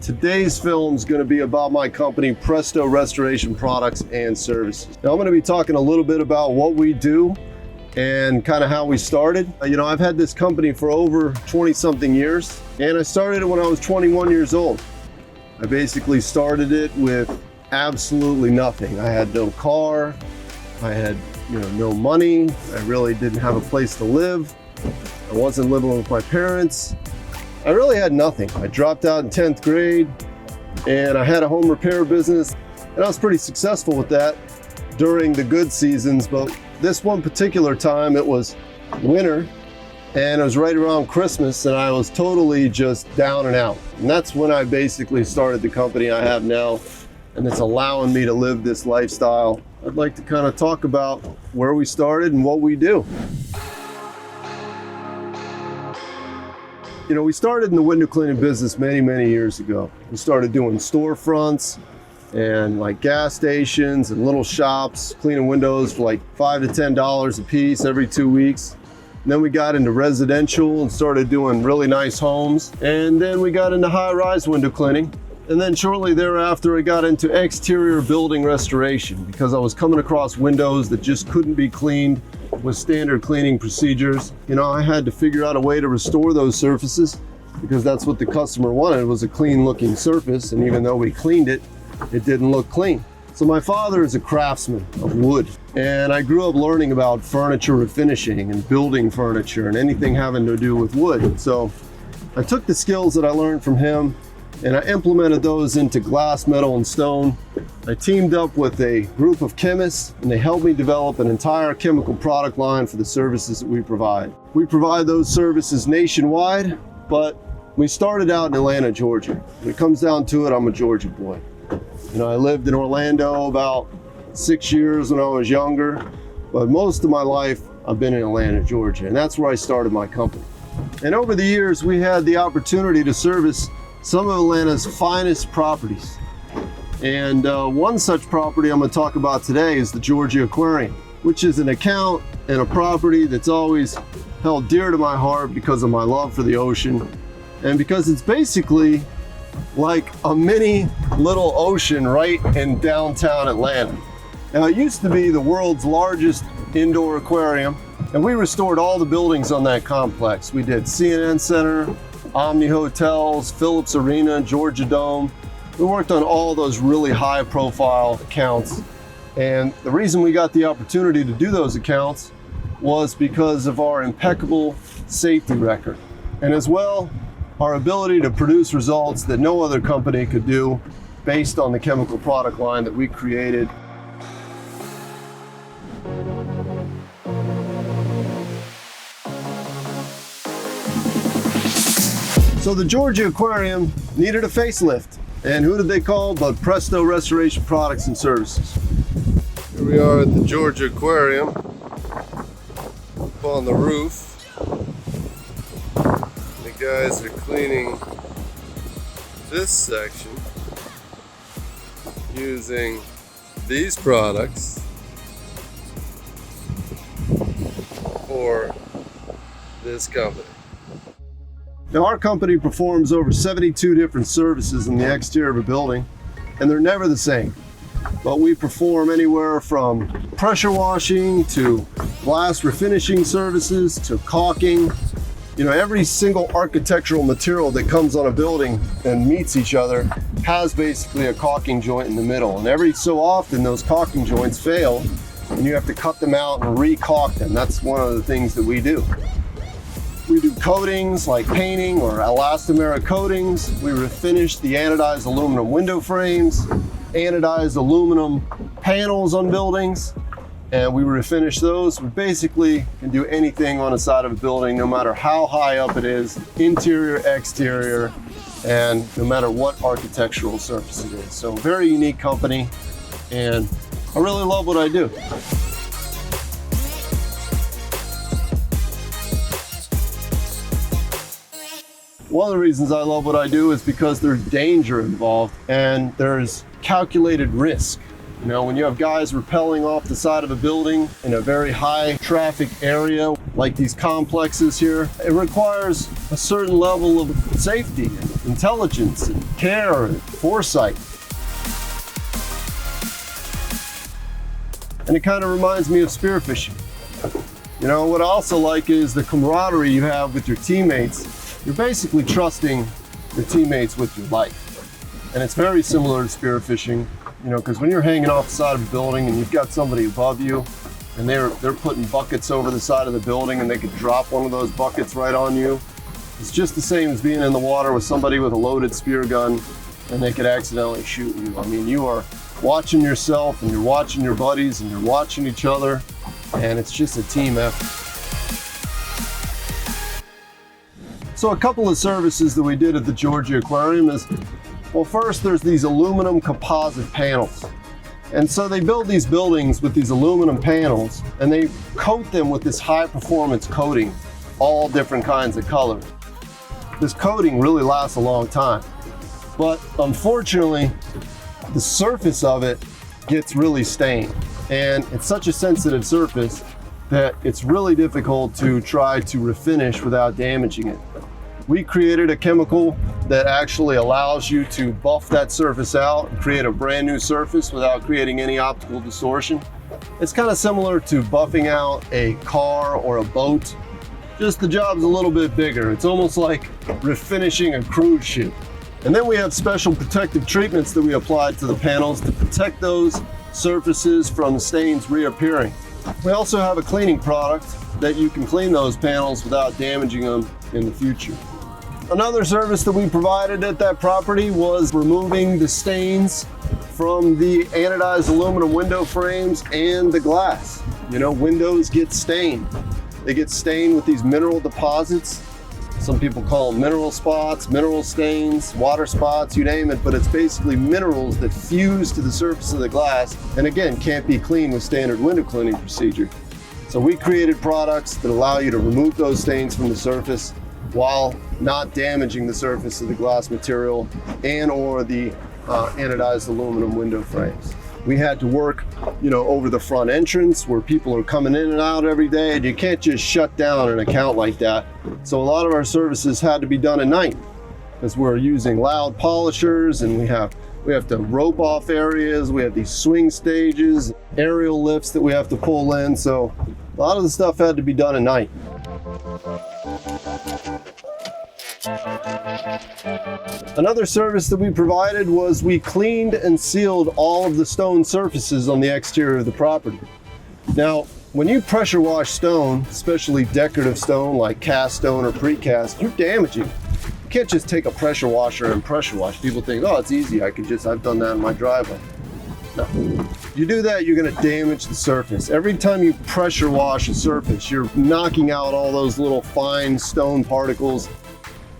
Today's film is going to be about my company, Presto Restoration Products and Services. Now I'm going to be talking a little bit about what we do and kind of how we started. I've had this company for over 20-something years, and I started it when I was 21 years old. I basically started it with absolutely nothing. I had no car, I had no money, I really didn't have a place to live, I wasn't living with my parents. I really had nothing. I dropped out in 10th grade and I had a home repair business, and I was pretty successful with that during the good seasons. But this one particular time, it was winter and it was right around Christmas, and I was totally just down and out. And that's when I basically started the company I have now, and it's allowing me to live this lifestyle. I'd like to kind of talk about where we started and what we do. We started in the window cleaning business many years ago. We started doing storefronts and like gas stations and little shops, cleaning windows for like $5 to $10 a piece every 2 weeks. And then we got into residential and started doing really nice homes. And then we got into high-rise window cleaning. And then shortly thereafter, I got into exterior building restoration because I was coming across windows that just couldn't be cleaned with standard cleaning procedures. I had to figure out a way to restore those surfaces because that's what the customer wanted, was a clean looking surface. And even though we cleaned it, it didn't look clean. So my father is a craftsman of wood, and I grew up learning about furniture refinishing and building furniture and anything having to do with wood. So I took the skills that I learned from him and I implemented those into glass, metal, and stone. I teamed up with a group of chemists, and they helped me develop an entire chemical product line for the services that we provide. We provide those services nationwide, but we started out in Atlanta, Georgia. When it comes down to it, I'm a Georgia boy. I lived in Orlando about 6 years when I was younger, but most of my life I've been in Atlanta, Georgia, and that's where I started my company. And over the years, we had the opportunity to service some of Atlanta's finest properties. And one such property I'm going to talk about today is the Georgia Aquarium, which is an account and a property that's always held dear to my heart because of my love for the ocean, and because it's basically like a mini little ocean right in downtown Atlanta. Now, it used to be the world's largest indoor aquarium, and we restored all the buildings on that complex. We did CNN Center, Omni Hotels, Phillips Arena, Georgia Dome. We worked on all those really high profile accounts. And the reason we got the opportunity to do those accounts was because of our impeccable safety record. And as well, our ability to produce results that no other company could do based on the chemical product line that we created. So the Georgia Aquarium needed a facelift. And who did they call but Presto Restoration Products and Services. Here we are at the Georgia Aquarium, up on the roof. The guys are cleaning this section using these products for this company. Now, our company performs over 72 different services in the exterior of a building, and they're never the same. But we perform anywhere from pressure washing to glass refinishing services to caulking. Every single architectural material that comes on a building and meets each other has basically a caulking joint in the middle. And every so often those caulking joints fail and you have to cut them out and re-caulk them. That's one of the things that we do. We do coatings like painting or elastomeric coatings. We refinish the anodized aluminum window frames, anodized aluminum panels on buildings, and we refinish those. We basically can do anything on the side of a building, no matter how high up it is, interior, exterior, and no matter what architectural surface it is. So very unique company, and I really love what I do. One of the reasons I love what I do is because there's danger involved and there's calculated risk. When you have guys rappelling off the side of a building in a very high traffic area like these complexes here, it requires a certain level of safety. intelligence and care and foresight. And it kind of reminds me of spearfishing. You know, what I also like is the camaraderie you have with your teammates. You're basically trusting your teammates with your life. And it's very similar to spearfishing, you know, because when you're hanging off the side of a building and you've got somebody above you and they're putting buckets over the side of the building and they could drop one of those buckets right on you. It's just the same as being in the water with somebody with a loaded spear gun and they could accidentally shoot you. I mean, you are watching yourself and you're watching your buddies and you're watching each other, and it's just a team effort. So a couple of services that we did at the Georgia Aquarium is, well, first there's these aluminum composite panels. And so they build these buildings with these aluminum panels and they coat them with this high performance coating, all different kinds of colors. This coating really lasts a long time, but unfortunately, the surface of it gets really stained. And it's such a sensitive surface that it's really difficult to try to refinish without damaging it. We created a chemical that actually allows you to buff that surface out and create a brand new surface without creating any optical distortion. It's kind of similar to buffing out a car or a boat, just the job's a little bit bigger. It's almost like refinishing a cruise ship. And then we have special protective treatments that we applied to the panels to protect those surfaces from stains reappearing. We also have a cleaning product that you can clean those panels without damaging them in the future. Another service that we provided at that property was removing the stains from the anodized aluminum window frames and the glass. You know, windows get stained. They get stained with these mineral deposits. Some people call them mineral spots, mineral stains, water spots, you name it, but it's basically minerals that fuse to the surface of the glass and again, can't be cleaned with standard window cleaning procedure. So we created products that allow you to remove those stains from the surface while not damaging the surface of the glass material and or the anodized aluminum window frames. We had to work, you know, over the front entrance where people are coming in and out every day, and you can't just shut down an account like that. So a lot of our services had to be done at night because we're using loud polishers and we have to rope off areas. We have these swing stages, aerial lifts that we have to pull in. So a lot of the stuff had to be done at night. Another service that we provided was we cleaned and sealed all of the stone surfaces on the exterior of the property. Now, when you pressure wash stone, especially decorative stone like cast stone or precast, you're damaging. You can't just take a pressure washer and pressure wash. People think, oh, it's easy. I've done that in my driveway. No. You do that, you're going to damage the surface. Every time you pressure wash a surface, you're knocking out all those little fine stone particles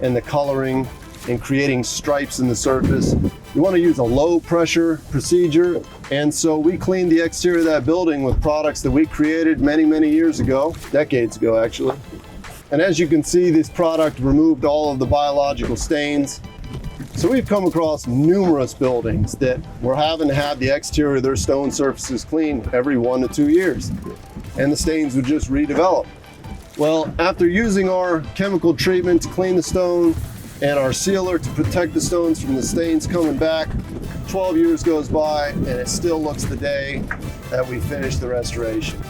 and the coloring and creating stripes in the surface. You want to use a low pressure procedure, and so we cleaned the exterior of that building with products that we created many, many years ago, decades ago actually. And as you can see, this product removed all of the biological stains. So we've come across numerous buildings that were having to have the exterior of their stone surfaces cleaned every 1 to 2 years, and the stains would just redevelop. Well, after using our chemical treatment to clean the stone and our sealer to protect the stones from the stains coming back, 12 years goes by and it still looks the day that we finished the restoration.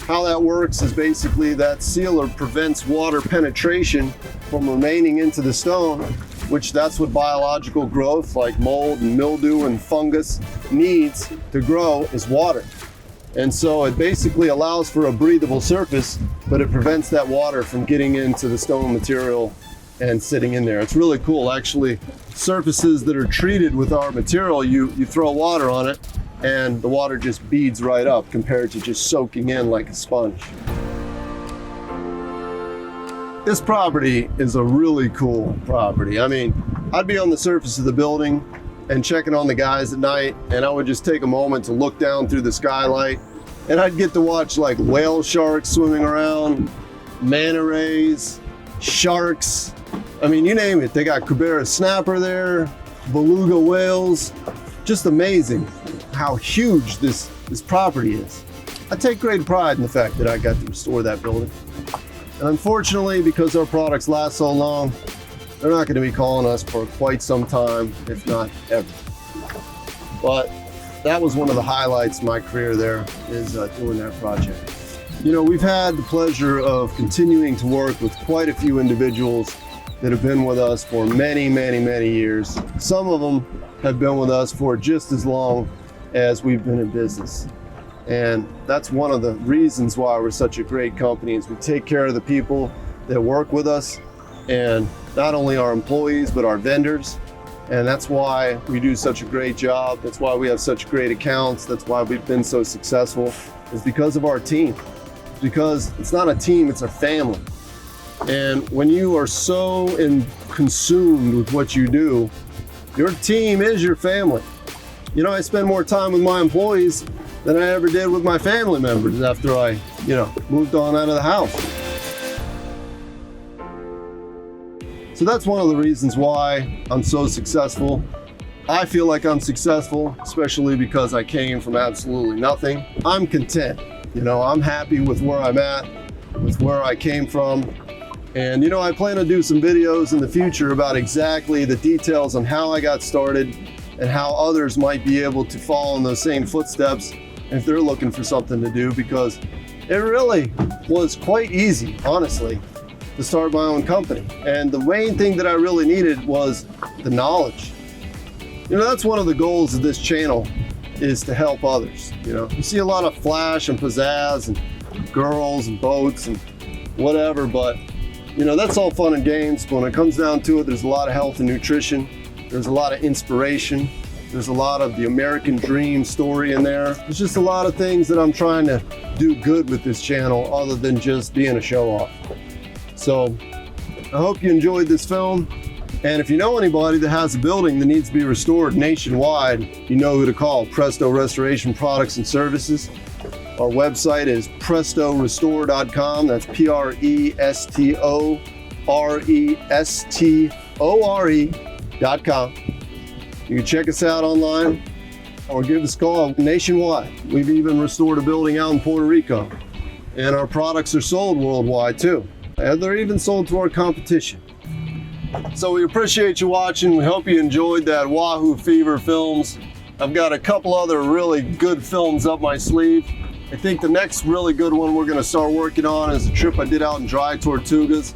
How that works is basically that sealer prevents water penetration from remaining into the stone, which that's what biological growth like mold and mildew and fungus needs to grow, is water. And so it basically allows for a breathable surface, but it prevents that water from getting into the stone material and sitting in there. It's really cool. Actually, surfaces that are treated with our material, you throw water on it and the water just beads right up compared to just soaking in like a sponge. This property is a really cool property. I mean, I'd be on the surface of the building and checking on the guys at night, and I would just take a moment to look down through the skylight, and I'd get to watch like whale sharks swimming around, manta rays, sharks. I mean, you name it. They got Cubera snapper there, beluga whales. Just amazing how huge this property is. I take great pride in the fact that I got to restore that building. And unfortunately, because our products last so long, they're not going to be calling us for quite some time, if not ever. But that was one of the highlights of my career there, is doing that project. You know, we've had the pleasure of continuing to work with quite a few individuals that have been with us for many, many, many years. Some of them have been with us for just as long as we've been in business. And that's one of the reasons why we're such a great company, is we take care of the people that work with us, and not only our employees, but our vendors. And that's why we do such a great job. That's why we have such great accounts. That's why we've been so successful, is because of our team. Because it's not a team, it's a family. And when you are so consumed with what you do, your team is your family. You know, I spend more time with my employees than I ever did with my family members after I, moved on out of the house. So that's one of the reasons why I'm so successful. I feel like I'm successful, especially because I came from absolutely nothing. I'm content. I'm happy with where I'm at, with where I came from. And I plan to do some videos in the future about exactly the details on how I got started and how others might be able to follow in those same footsteps if they're looking for something to do, because it really was quite easy, honestly, to start my own company. And the main thing that I really needed was the knowledge. That's one of the goals of this channel, is to help others. You see a lot of flash and pizzazz and girls and boats and whatever, but that's all fun and games. But when it comes down to it, there's a lot of health and nutrition. There's a lot of inspiration. There's a lot of the American dream story in there. There's just a lot of things that I'm trying to do good with this channel, other than just being a show off. So I hope you enjoyed this film. And if you know anybody that has a building that needs to be restored nationwide, you know who to call: Presto Restoration Products and Services. Our website is prestorestore.com. That's PRESTORESTORE.com. You can check us out online or give us a call nationwide. We've even restored a building out in Puerto Rico. And our products are sold worldwide too. And they're even sold to our competition. So we appreciate you watching. We hope you enjoyed that Wahoo Fever films. I've got a couple other really good films up my sleeve. I think the next really good one we're going to start working on is a trip I did out in Dry Tortugas.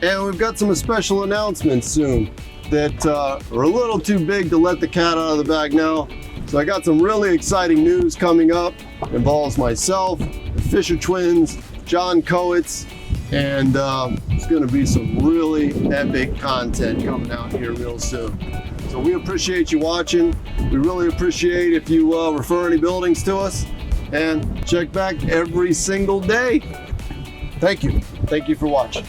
And we've got some special announcements soon that are a little too big to let the cat out of the bag now. So I got some really exciting news coming up. It involves myself, the Fisher twins, John Coates, and it's going to be some really epic content coming out here real soon. So we appreciate you watching. We really appreciate if you refer any buildings to us, and check back every single day. Thank you. Thank you for watching.